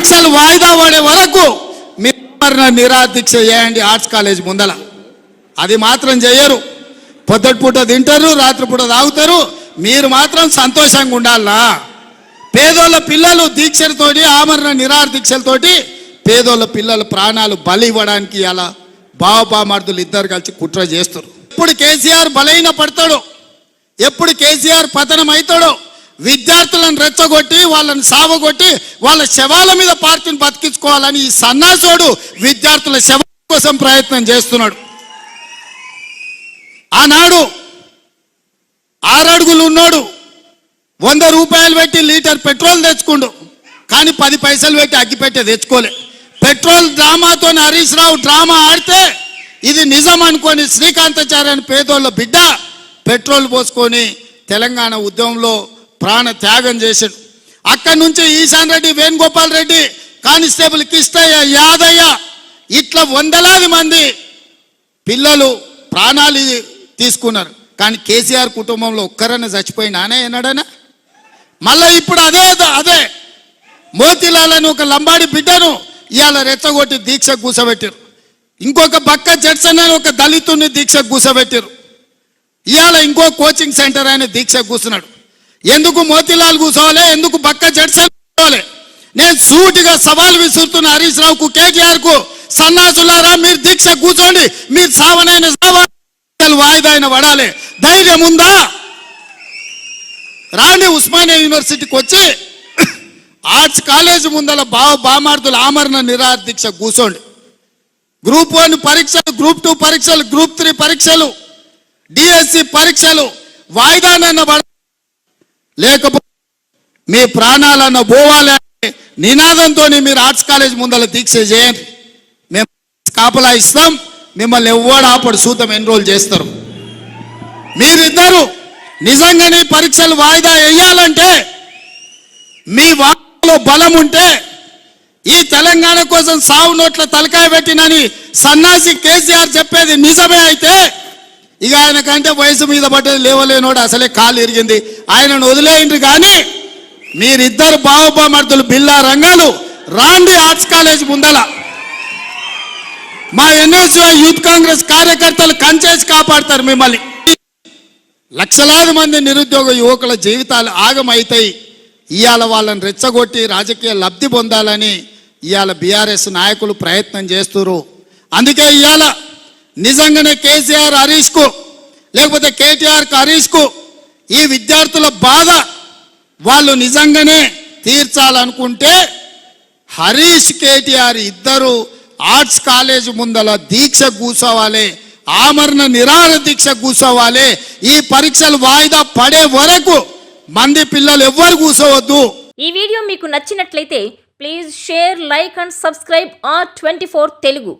పరీక్షలు వాయిదా పడే వరకు మీరు నిరాదీక్ష చేయండి ఆర్ట్స్ కాలేజ్ ముందల. అది మాత్రం చేయరు. పొద్దుటిపూట తింటారు, రాత్రిపూట తాగుతారు. మీరు మాత్రం సంతోషంగా ఉండాలా? పేదోళ్ళ పిల్లలు దీక్షలతోటి, ఆమరణ నిరాదీక్షలతోటి పేదోళ్ళ పిల్లల ప్రాణాలు బలి ఇవ్వడానికి అలా బావబామర్దులు ఇద్దరు కలిసి కుట్ర చేస్తారు. ఎప్పుడు కేసీఆర్ బలైన పడతాడో, ఎప్పుడు కేసీఆర్ పతనం అవుతాడో, విద్యార్థులను రెచ్చగొట్టి వాళ్ళని సావగొట్టి వాళ్ళ శవాల మీద పార్టీని బతికించుకోవాలని ఈ సన్నాసోడు విద్యార్థుల శవం కోసం ప్రయత్నం చేస్తున్నాడు. ఆనాడు 6 అడుగులు ఉన్నాడు, 100 రూపాయలు పెట్టి లీటర్ పెట్రోల్ తెచ్చుకుండు, కానీ 10 పైసలు పెట్టి అగ్గిపెట్టే తెచ్చుకోలే. పెట్రోల్ డ్రామాతో హరీష్ రావు డ్రామా ఆడితే ఇది నిజం అనుకొని శ్రీకాంతాచార్య అని పేదోళ్ళ బిడ్డ పెట్రోల్ పోసుకొని తెలంగాణ ఉద్యమంలో ప్రాణ త్యాగం చేశాడు. అక్కడి నుంచి ఈశాన్ రెడ్డి, వేణుగోపాల్ రెడ్డి, కానిస్టేబుల్ కిష్టయ్య, యాదయ్య ఇట్లా వందలాది మంది పిల్లలు ప్రాణాలు తీసుకున్నారు. కానీ కేసీఆర్ కుటుంబంలో ఒక్కరన్నా చచ్చిపోయినానే ఎన్నడనా? మళ్ళీ ఇప్పుడు అదే మోతీలాల్ అని ఒక లంబాడి బిడ్డను ఇవాళ రెచ్చగొట్టి దీక్ష కూసబెట్టారు. ఇంకొక బక్క జడ్సన్ అని ఒక దళితుని దీక్ష కూసబెట్టారు. ఇవాళ ఇంకో కోచింగ్ సెంటర్ ఆయన దీక్ష కూర్చున్నాడు. ఎందుకు మోతీలాల్ కూర్చోవాలి? ఎందుకు బక్క జడ్సన్ కూర్చోవాలి? నేను సూటిగా సవాల్ విసురుతున్న హరీష్ రావుకు, కేటీఆర్కు, సన్నాసులారా మీరు దీక్ష కూర్చోండి. మీరు సావనైన వాయిదా అయిన పడాలి. ధైర్యం ఉందా? రాండి ఉస్మానియా యూనివర్సిటీకి వచ్చి ఆర్ట్స్ కాలేజ్ ముందల బామార్దుల ఆమరణ నిరాదీక్ష కూర్చోండి. గ్రూప్ 1 పరీక్షలు, గ్రూప్ 2 పరీక్షలు, గ్రూప్ 3 పరీక్షలు, డిఎస్సి పరీక్షలు వాయిదానన్న పడ, లేకపోతే మీ ప్రాణాలన్న పోవాలి నినాదంతో మీరు ఆర్ట్స్ కాలేజ్ ముందల దీక్ష చేయండి. మేము కాపలా ఇస్తాం, మిమ్మల్ని ఎవ్వడు ఆపడు, సూతం ఎన్రోల్ చేస్తారు. మీరిద్దరు నిజంగానే పరీక్షలు వాయిదా వేయాలంటే, మీ వాటిలో బలం ఉంటే, ఈ తెలంగాణ కోసం సావు నోట్ల తలకాయ పెట్టినని సన్నాసి కేసీఆర్ చెప్పేది నిజమే అయితే, ఇక ఆయన కంటే వయసు మీద పడ్డది లేవలేనోడు, అసలే కాలు ఇరిగింది, ఆయనను వదిలేయండి. కానీ మీరిద్దరు బావబామర్దులు బిల్లా రంగాలు రాండి ఆర్ట్స్ కాలేజ్ ముందల. మా ఎన్ఎస్యుఐ యూత్ కాంగ్రెస్ కార్యకర్తలు కంచేసి కాపాడతారు మిమ్మల్ని. లక్షలాది మంది నిరుద్యోగ యువకుల జీవితాలు ఆగమైతాయి. ఇవాళ వాళ్ళని రెచ్చగొట్టి రాజకీయ లబ్ధి పొందాలని ఇవాళ బీఆర్ఎస్ నాయకులు ప్రయత్నం చేస్తున్నారు. అందుకే ఇవాళ నిజంగానే కేసీఆర్ హరీష్కు, లేకపోతే కేటీఆర్కు హరీష్కు ఈ విద్యార్థుల బాధ వాళ్ళు నిజంగానే తీర్చాలనుకుంటే హరీష్, కేటీఆర్ ఇద్దరు ఆర్ట్స్ కాలేజ్ ముందల దీక్ష కూర్చోవాలి, ఆమరణ నిరాహార దీక్ష కూర్చోవాలి. ఈ పరీక్షలు వాయిదా పడే వరకు మంది పిల్లలు ఎవ్వరు కూర్చోవద్దు. ఈ వీడియో మీకు నచ్చినట్లయితే please share, like and subscribe R24 Telugu.